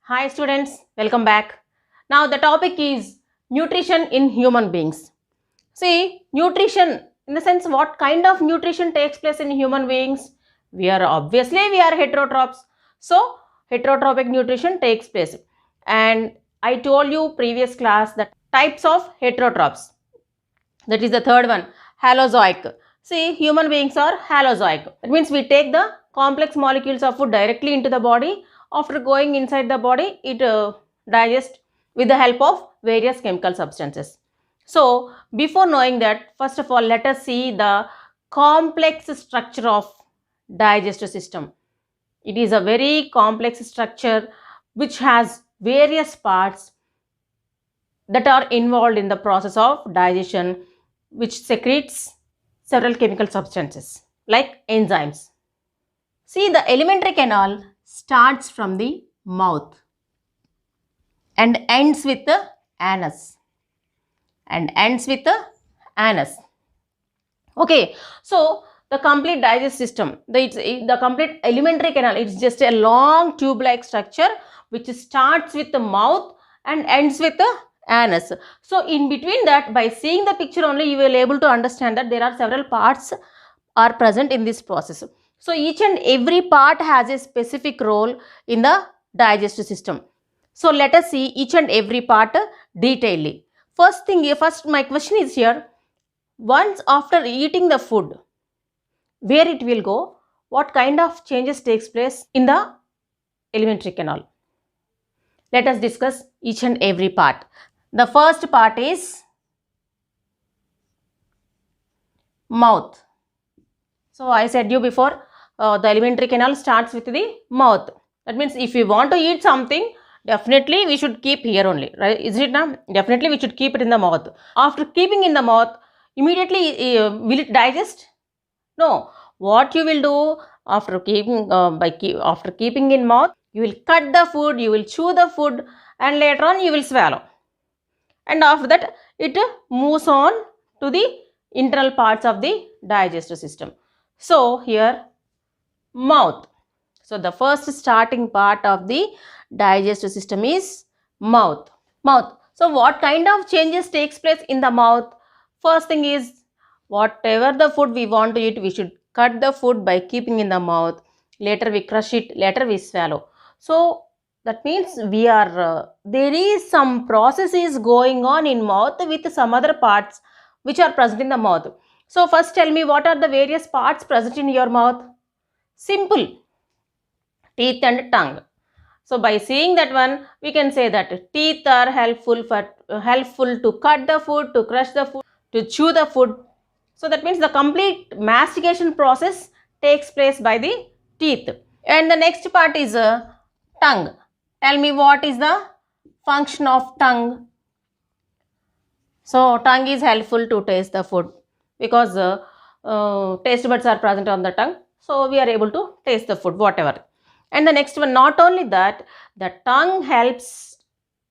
Hi students, welcome back. Now the topic is nutrition in human beings. See, nutrition in the sense what kind of nutrition takes place in human beings? We are heterotrophs. So heterotrophic nutrition takes place. And I told you previous class that types of heterotrophs. That is the third one, halozoic. See, human beings are halozoic. That means we take the complex molecules of food directly into the body. After going inside the body, it digests with the help of various chemical substances. So, before knowing that, first of all, let us see the complex structure of digestive system. It is a very complex structure which has various parts that are involved in the process of digestion, which secretes several chemical substances like enzymes. See, the alimentary canal starts from the mouth and ends with the anus. Okay, so the complete digestive system, the complete alimentary canal, it's just a long tube-like structure which starts with the mouth and ends with the anus. So in between that, by seeing the picture only, you will be able to understand that there are several parts are present in this process. So each and every part has a specific role in the digestive system. So let us see each and every part detailedly. First my question is here, once after eating the food, where it will go, what kind of changes takes place in the alimentary canal? Let us discuss each and every part. The first part is mouth. So I said you before, the alimentary canal starts with the mouth. That means if we want to eat something, definitely we should keep here only, right? Is it now? Definitely we should keep it in the mouth. After keeping in the mouth, immediately will it digest? No. What you will do after keeping in mouth, you will cut the food, you will chew the food, and later on you will swallow. And after that, it moves on to the internal parts of the digestive system. So here, mouth. So the first starting part of the digestive system is mouth. Mouth. So what kind of changes takes place in the mouth? First thing is, whatever the food we want to eat, we should cut the food by keeping in the mouth. Later we crush it, later we swallow. So that means there is some processes going on in mouth with some other parts which are present in the mouth. So first tell me, what are the various parts present in your mouth? Simple. Teeth and tongue. So by seeing that one, we can say that teeth are helpful to cut the food, to crush the food, to chew the food. So that means the complete mastication process takes place by the teeth. And the next part is tongue. Tell me, what is the function of tongue? So tongue is helpful to taste the food because taste buds are present on the tongue. So we are able to taste the food, whatever. And the next one, not only that, the tongue helps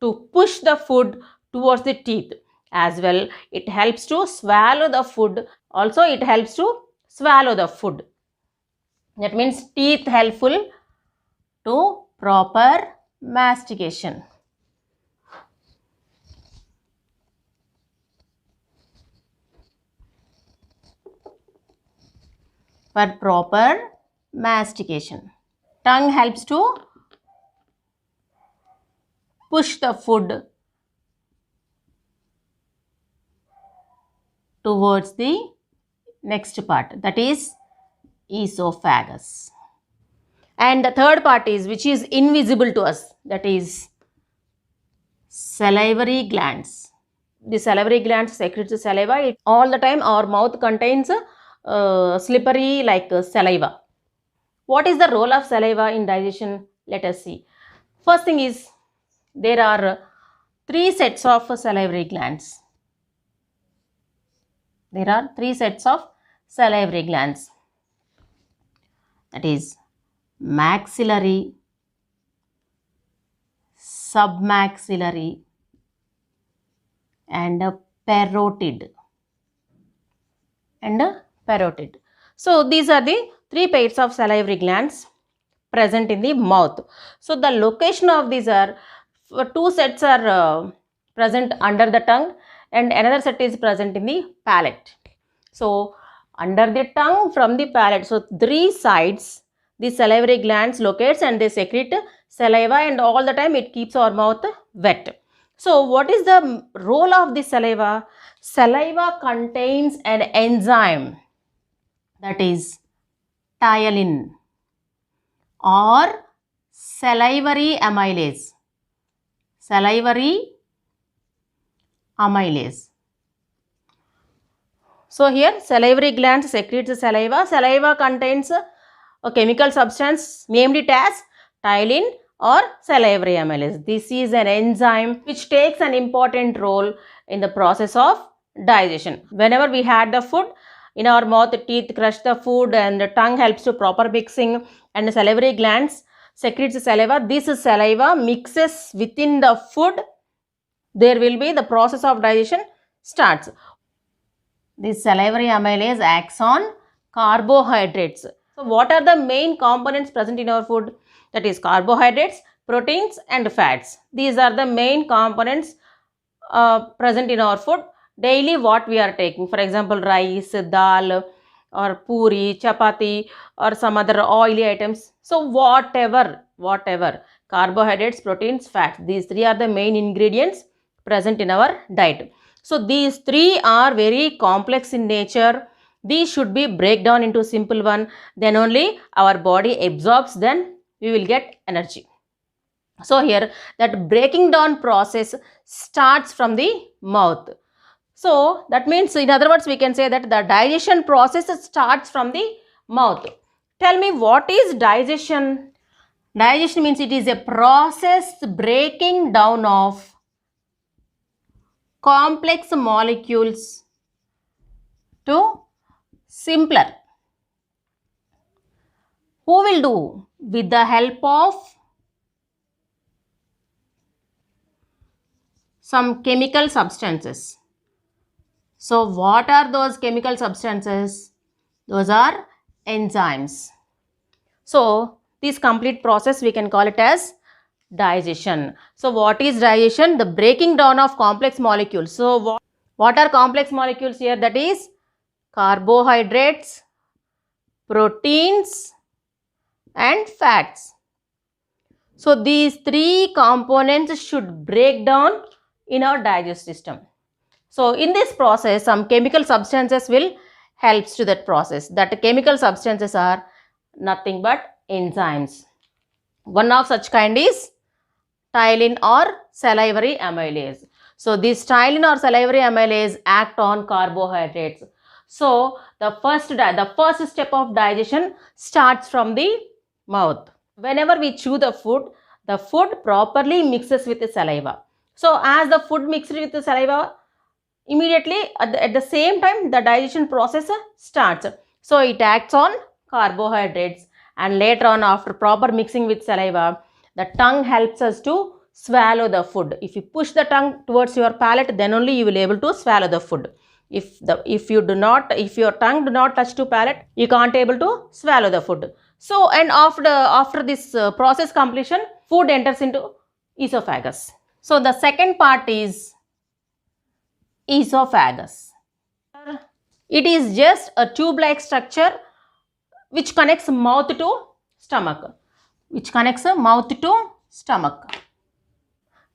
to push the food towards the teeth as well. It helps to swallow the food. Also, it helps to swallow the food. That means teeth helpful to proper mastication. For proper mastication. Tongue helps to push the food towards the next part, that is esophagus. And the third part is, which is invisible to us, that is salivary glands. The salivary glands secretes the saliva. All the time our mouth contains slippery like saliva. What is the role of saliva in digestion? Let us see. First thing is, there are 3 sets of salivary glands. There are 3 sets of salivary glands. That is maxillary, submaxillary, and parotid. So these are the 3 pairs of salivary glands. present in the mouth. So the location of these are, two sets are present under the tongue and another set is present in the palate. So under the tongue from the palate, so three sides the salivary glands locates and they secrete saliva, and all the time it keeps our mouth wet. So what is the role of the saliva? Saliva contains an enzyme, that is ptyalin or salivary amylase. Salivary amylase. So here salivary glands secretes the saliva. Saliva contains a chemical substance, named it as ptyalin or salivary amylase. This is an enzyme which takes an important role in the process of digestion. Whenever we had the food in our mouth, the teeth crush the food and the tongue helps to proper mixing, and the salivary glands secretes the saliva. This saliva mixes within the food. There will be the process of digestion starts. This salivary amylase acts on carbohydrates. So what are the main components present in our food? That is carbohydrates, proteins and fats. These are the main components present in our food. Daily what we are taking, for example rice, dal or puri, chapati or some other oily items. So whatever carbohydrates, proteins, fats, these three are the main ingredients present in our diet. So these three are very complex in nature. These should be break down into simple one, then only our body absorbs, then we will get energy. So here that breaking down process starts from the mouth. So that means, in other words, we can say that the digestion process starts from the mouth. Tell me, what is digestion? Digestion means it is a process breaking down of complex molecules to simpler. Who will do? With the help of some chemical substances. So what are those chemical substances? Those are enzymes. So this complete process we can call it as digestion. So what is digestion? The breaking down of complex molecules. So what are complex molecules here? That is carbohydrates, proteins and fats. So these three components should break down in our digestive system. So in this process, some chemical substances will help to that process. That chemical substances are nothing but enzymes. One of such kind is ptyalin or salivary amylase. So this ptyalin or salivary amylase act on carbohydrates. So the first step of digestion starts from the mouth. Whenever we chew the food properly mixes with the saliva. So as the food mixes with the saliva, immediately at the same time the digestion process starts. So it acts on carbohydrates, and later on, after proper mixing with saliva, the tongue helps us to swallow the food. If you push the tongue towards your palate, then only you will be able to swallow the food. If your tongue do not touch to palate, you can't able to swallow the food. So, and after this process completion, food enters into esophagus. So the second part is esophagus. It is just a tube-like structure which connects mouth to stomach.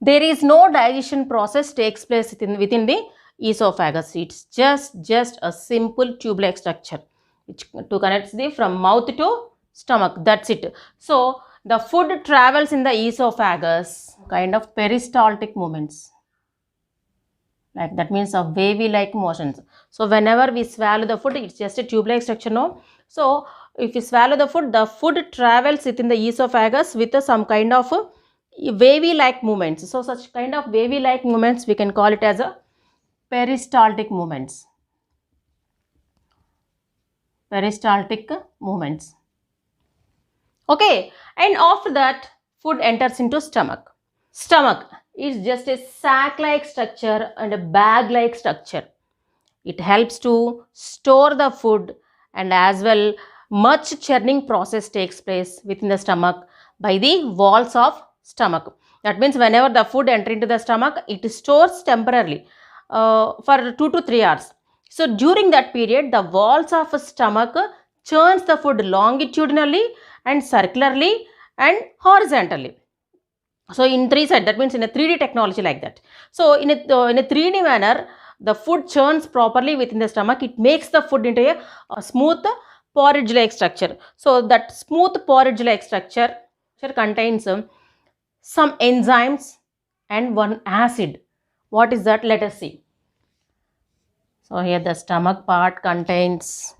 There is no digestion process takes place within the esophagus. It's just a simple tube-like structure which connects from mouth to stomach. That's it. So the food travels in the esophagus, kind of peristaltic movements. Like that means a wavy like motions. So whenever we swallow the food, it's just a tube-like structure, no? So if you swallow the food travels within the esophagus with some kind of wavy like movements. So such kind of wavy like movements we can call it as a peristaltic movements. Okay, and after that food enters into stomach. Stomach is just a sac-like structure and a bag-like structure. It helps to store the food and as well much churning process takes place within the stomach by the walls of stomach. That means whenever the food enter into the stomach, it stores temporarily for 2 to 3 hours. So during that period, the walls of a stomach churns the food longitudinally and circularly and horizontally. So in three side, that means in a 3D technology like that. So in a 3D manner, the food churns properly within the stomach. It makes the food into a smooth porridge like structure. So that smooth porridge like structure contains some enzymes and one acid. What is that? Let us see. So here the stomach part contains,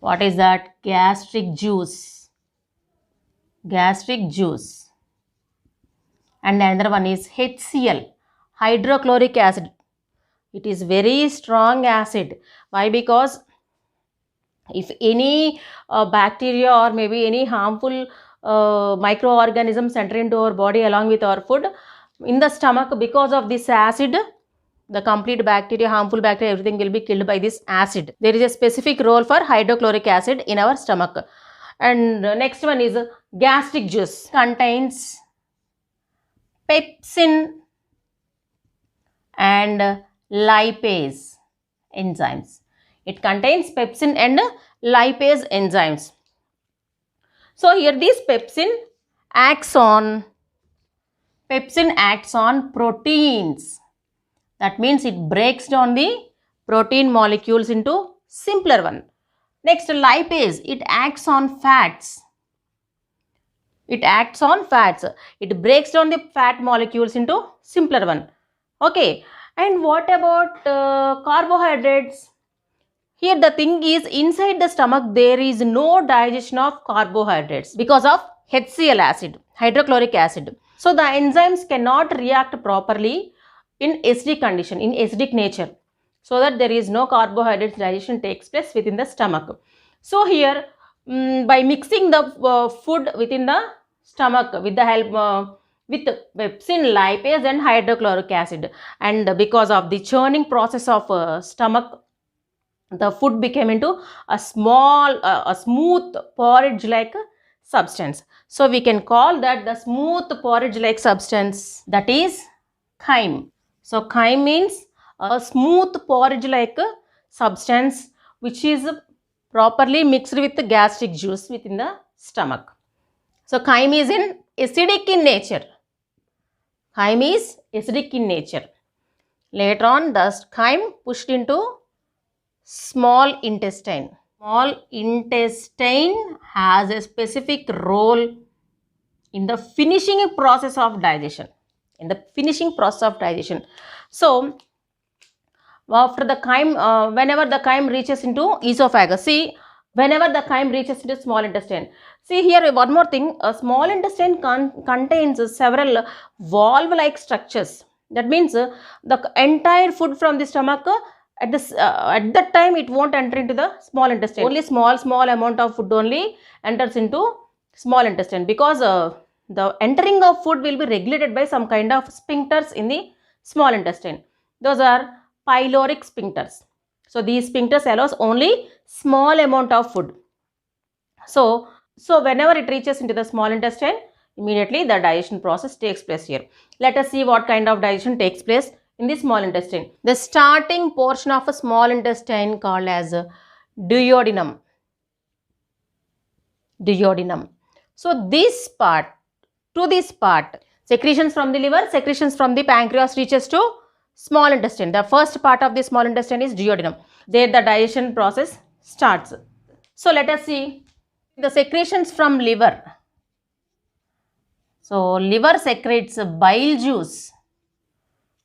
what is that? Gastric juice. Gastric juice. And another one is HCl, hydrochloric acid. It is very strong acid. Why? Because if any bacteria or maybe any harmful microorganisms enter into our body along with our food, in the stomach, because of this acid, the complete bacteria, harmful bacteria, everything will be killed by this acid. There is a specific role for hydrochloric acid in our stomach. And next one is gastric juice. Contains pepsin and lipase enzymes. It contains pepsin and lipase enzymes. So here this pepsin acts on proteins. That means it breaks down the protein molecules into simpler one. Next, lipase, it acts on fats. It acts on fats. It breaks down the fat molecules into simpler one. Okay. And what about carbohydrates? Here the thing is, inside the stomach there is no digestion of carbohydrates because of HCl acid, hydrochloric acid. So the enzymes cannot react properly in acidic condition, in acidic nature, so that there is no carbohydrates digestion takes place within the stomach. So here by mixing the food within the stomach with the help with pepsin, lipase and hydrochloric acid, and because of the churning process of stomach, the food became into a smooth porridge like substance. So we can call that the smooth porridge like substance, that is chyme. So chyme means a smooth porridge like substance which is properly mixed with the gastric juice within the stomach. So chyme is acidic in nature. Chyme is acidic in nature. Later on, the chyme pushed into small intestine. Small intestine has a specific role in the finishing process of digestion. So after the chyme, whenever the chyme reaches into esophagus, see, whenever the chyme reaches into small intestine, see here one more thing, a small intestine contains several valve-like structures. That means the entire food from the stomach at that time it won't enter into the small intestine. Only small amount of food only enters into small intestine, because the entering of food will be regulated by some kind of sphincters in the small intestine. Those are pyloric sphincters. So these sphincters allows only small amount of food. So whenever it reaches into the small intestine, immediately the digestion process takes place here. Let us see what kind of digestion takes place in the small intestine. The starting portion of a small intestine called as duodenum. So this part, secretions from the liver, secretions from the pancreas reaches to small intestine. The first part of the small intestine is duodenum. There the digestion process starts. So let us see the secretions from liver. So liver secretes bile juice.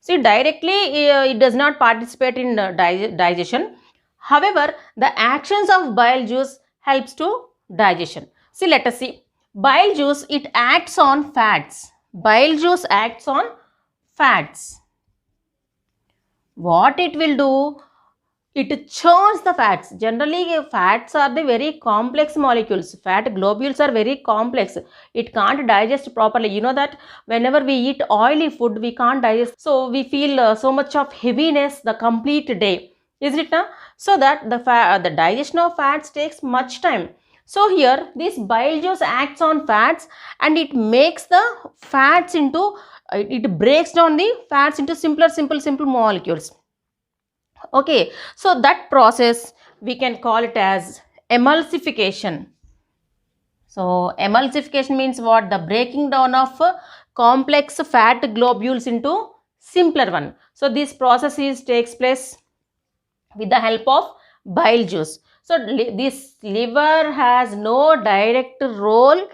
See, directly it does not participate in digestion. However, the actions of bile juice helps to digestion. See, let us see. Bile juice, it acts on fats. Bile juice acts on fats. What it will do? It churns the fats. Generally, fats are the very complex molecules. Fat globules are very complex. It can't digest properly. You know that whenever we eat oily food, we can't digest. So we feel so much of heaviness the complete day. isn't it now? So that the digestion of fats takes much time. So here this bile juice acts on fats and it makes the fats into, it breaks down the fats into simple molecules. Okay, so that process we can call it as emulsification. So emulsification means what? The breaking down of complex fat globules into simpler one. So this process takes place with the help of bile juice. So this liver has no direct role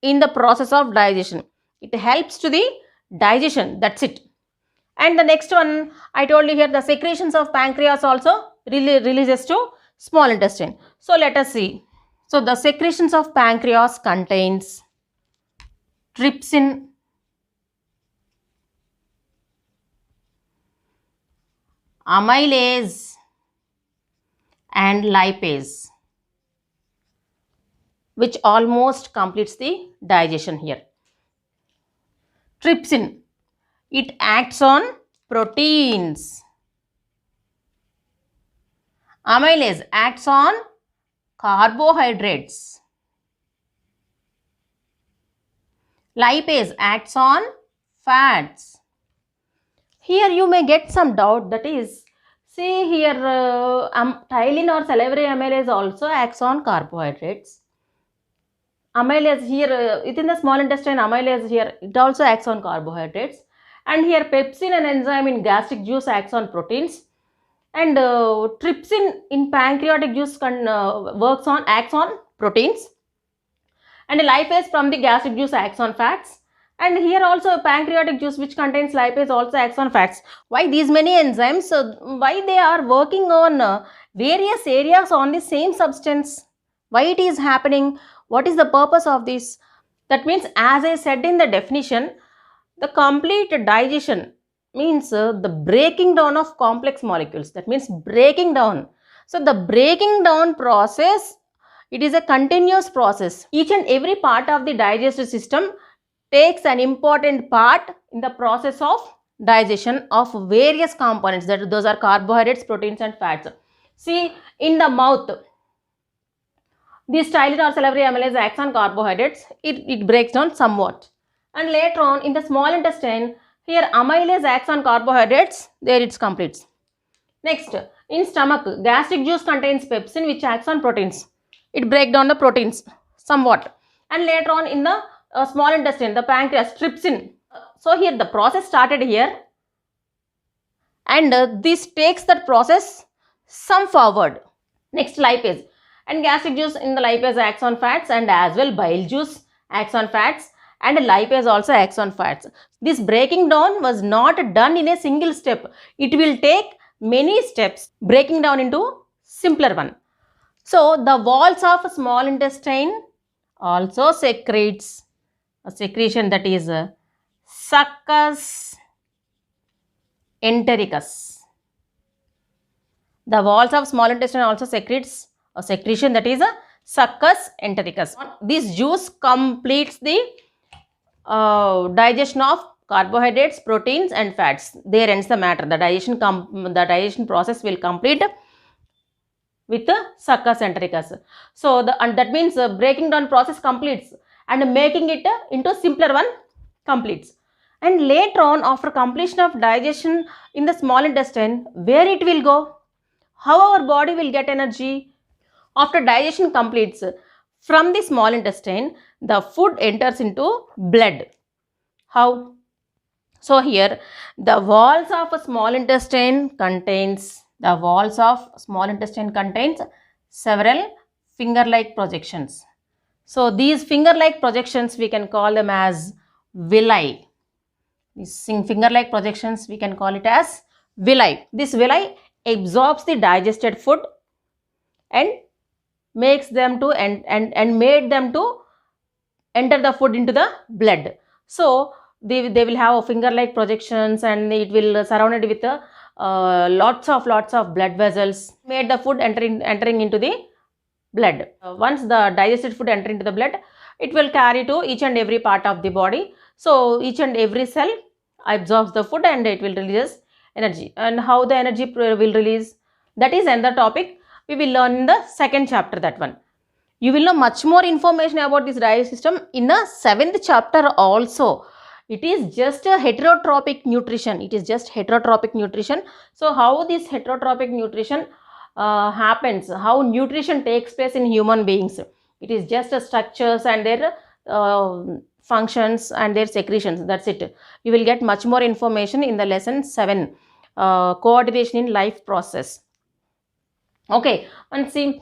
in the process of digestion. It helps to the digestion, that's it. And the next one, I told you here, the secretions of pancreas also releases to small intestine. So let us see. So the secretions of pancreas contains trypsin, amylase and lipase, which almost completes the digestion here. Trypsin, it acts on proteins. Amylase acts on carbohydrates. Lipase acts on fats. Here you may get some doubt, that is, see here ptyalin or salivary amylase also acts on carbohydrates. Amylase here within the small intestine, amylase here, it also acts on carbohydrates. And here pepsin, an enzyme in gastric juice, acts on proteins. And trypsin in pancreatic juice acts on proteins. And lipase from the gastric juice acts on fats. And here also pancreatic juice, which contains lipase, also acts on fats. Why these many enzymes? Why they are working on various areas on the same substance? Why it is happening? What is the purpose of this? That means, as I said in the definition, the complete digestion means the breaking down of complex molecules. That means breaking down. So the breaking down process, it is a continuous process. Each and every part of the digestive system takes an important part in the process of digestion of various components. Those are carbohydrates, proteins and fats. See, in the mouth, this ptyalin or salivary amylase acts on carbohydrates. It breaks down somewhat. And later on in the small intestine, here amylase acts on carbohydrates. There it completes. Next, in stomach, gastric juice contains pepsin, which acts on proteins. It breaks down the proteins somewhat. And later on in the small intestine, the pancreas, trypsin. So here the process started here, and this takes that process some forward. Next, lipase. And gastric juice in the lipase acts on fats, and as well bile juice acts on fats, and lipase also acts on fats. This breaking down was not done in a single step. It will take many steps, breaking down into simpler one. So the walls of small intestine also secretes a secretion, that is succus entericus. The walls of small intestine also secretes a secretion, that is a succus entericus. This juice completes the digestion of carbohydrates, proteins and fats. There ends the matter. The digestion process will complete with the succus entericus. So that means breaking down process completes, and making it into simpler one completes. And later on, after completion of digestion in the small intestine, where it will go? How our body will get energy? After digestion completes, from the small intestine, the food enters into blood. How? So here, the walls of a small intestine contains several finger-like projections. So these finger-like projections, we can call them as villi. These finger-like projections, we can call it as villi. This villi absorbs the digested food and makes them to and made them to enter the food into the blood. So they will have finger-like projections, and it will surrounded with lots of blood vessels, made the food entering into the blood. Once the digested food enter into the blood, it will carry to each and every part of the body. So each and every cell absorbs the food and it will release energy. And how the energy will release? That is another topic we will learn in the second chapter, that one. You will know much more information about this digestive system in the 7th chapter also. It is just a heterotropic nutrition. It is just heterotropic nutrition. So how this heterotropic nutrition happens, how nutrition takes place in human beings. It is just structures and their functions and their secretions. That's it. You will get much more information in the lesson 7, coordination in life process. Okay, and see,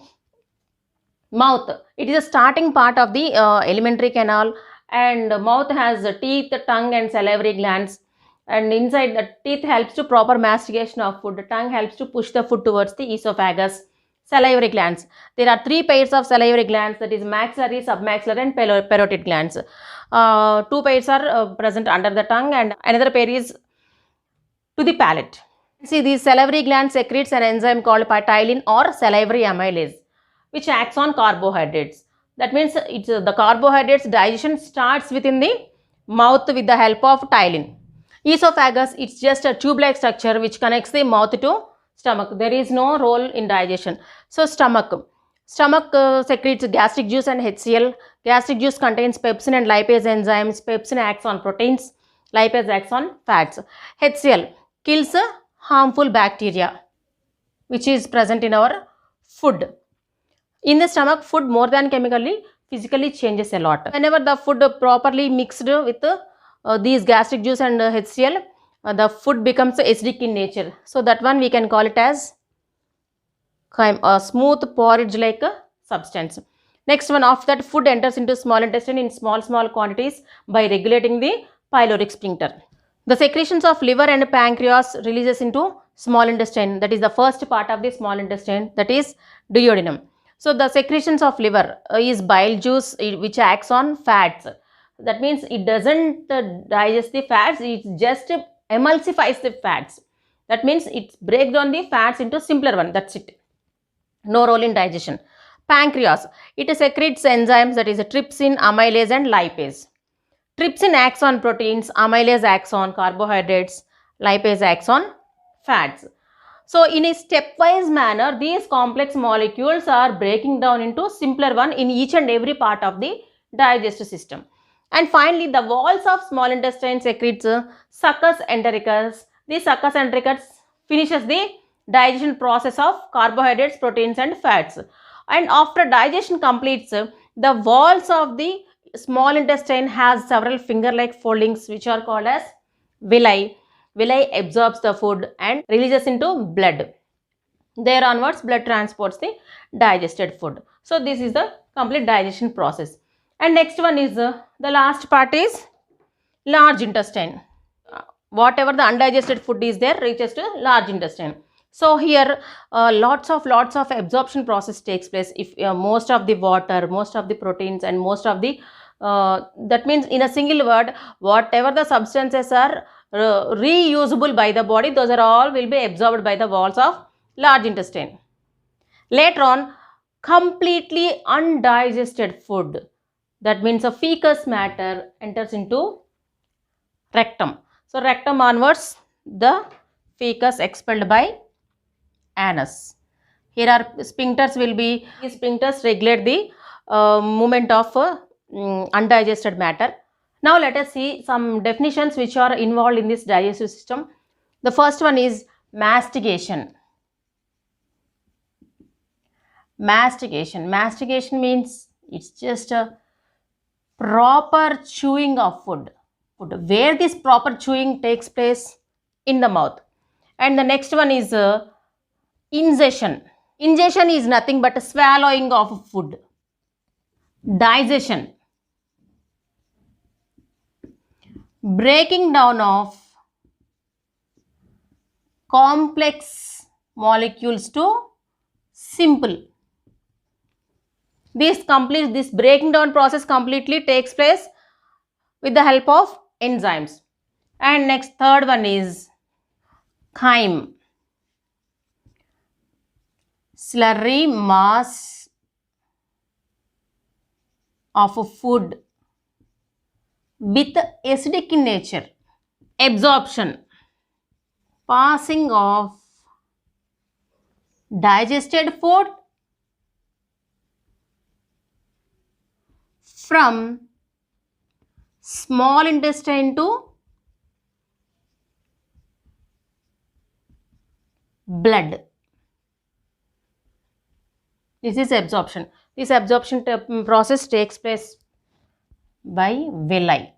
mouth. It is a starting part of the alimentary canal, and mouth has teeth, tongue and salivary glands, and inside the teeth helps to proper mastication of food. The tongue helps to push the food towards the esophagus. Salivary glands. There are 3 pairs of salivary glands, that is maxillary, submaxillary and parotid glands. 2 pairs are present under the tongue and another pair is to the palate. See, these salivary glands secretes an enzyme called ptyalin or salivary amylase, which acts on carbohydrates. That means it's the carbohydrates digestion starts within the mouth with the help of ptyalin. Esophagus, it's just a tube-like structure which connects the mouth to stomach. There is no role in digestion. So stomach secretes gastric juice and HCl. Gastric juice contains pepsin and lipase enzymes. Pepsin acts on proteins, lipase acts on fats. HCl kills harmful bacteria which is present in our food. In the stomach, food more than chemically, physically changes a lot. Whenever the food properly mixed with these gastric juice and HCl, the food becomes acidic in nature. So that one we can call it as a smooth porridge like substance. Next one, after that food enters into small intestine in small quantities by regulating the pyloric sphincter. The secretions of liver and pancreas releases into small intestine. That is the first part of the small intestine, that is duodenum. So the secretions of liver is bile juice which acts on fats. That means it doesn't digest the fats, it just emulsifies the fats. That means it breaks down the fats into simpler one. That's it. No role in digestion. Pancreas, it secretes enzymes, that is trypsin, amylase and lipase. Trypsin acts on proteins, amylase acts on carbohydrates, lipase acts on fats. So in a stepwise manner, these complex molecules are breaking down into simpler one in each and every part of the digestive system. And finally, the walls of small intestine secretes succus entericus. This succus entericus finishes the digestion process of carbohydrates, proteins and fats. And after digestion completes, the walls of the small intestine has several finger-like foldings which are called as villi. Villi absorbs the food and releases into blood. There onwards, blood transports the digested food. So this is the complete digestion process. And next one is the last part is large intestine. Whatever the undigested food is there reaches to large intestine. So here lots of absorption process takes place. If most of the water, most of the proteins and most of the that means in a single word, whatever the substances are reusable by the body, those are all will be absorbed by the walls of large intestine. Later on, completely undigested food, that means a fecus matter, enters into rectum. So rectum onwards, the fecus expelled by anus. Here are sphincters will be, these sphincters regulate the movement of undigested matter. Now let us see some definitions which are involved in this digestive system. The first one is mastication. Mastication means it's just a proper chewing of food. Where this proper chewing takes place? In the mouth. And the next one is ingestion. Ingestion is nothing but a swallowing of food. Digestion, breaking down of complex molecules to simple. This breaking down process completely takes place with the help of enzymes. And next, third one is chyme. Slurry mass of a food with acidic in nature. Absorption, passing of digested food from small intestine to blood. This is absorption. This absorption process takes place by villi.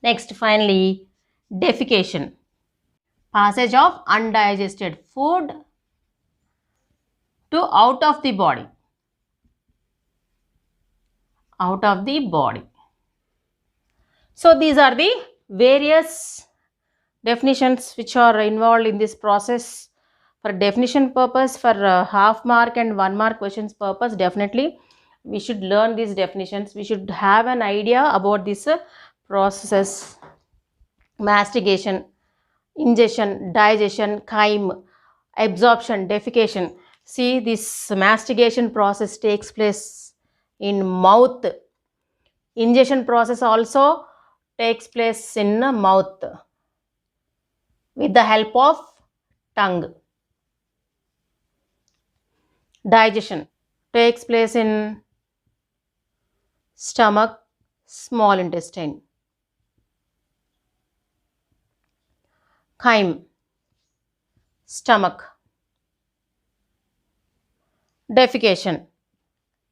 Next, finally, defecation. Passage of undigested food to out of the body. Out of the body. So these are the various definitions which are involved in this process. For definition purpose, for half mark and 1 mark questions purpose, definitely we should learn these definitions. We should have an idea about this processes: mastication, ingestion, digestion, chyme, absorption, defecation. See, this mastication process takes place in mouth. Ingestion process also takes place in mouth with the help of tongue. Digestion takes place in stomach, small intestine. Chyme, stomach. Defecation,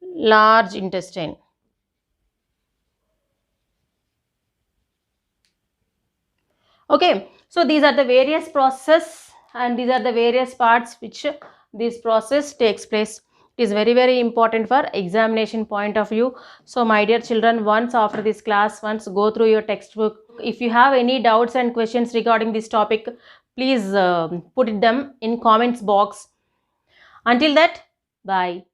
large intestine. Okay, so these are the various processes and these are the various parts which this process takes place. It is very important for examination point of view. So my dear children, once after this class, once go through your textbook. If you have any doubts and questions regarding this topic, please put them in comments box. Until that, bye.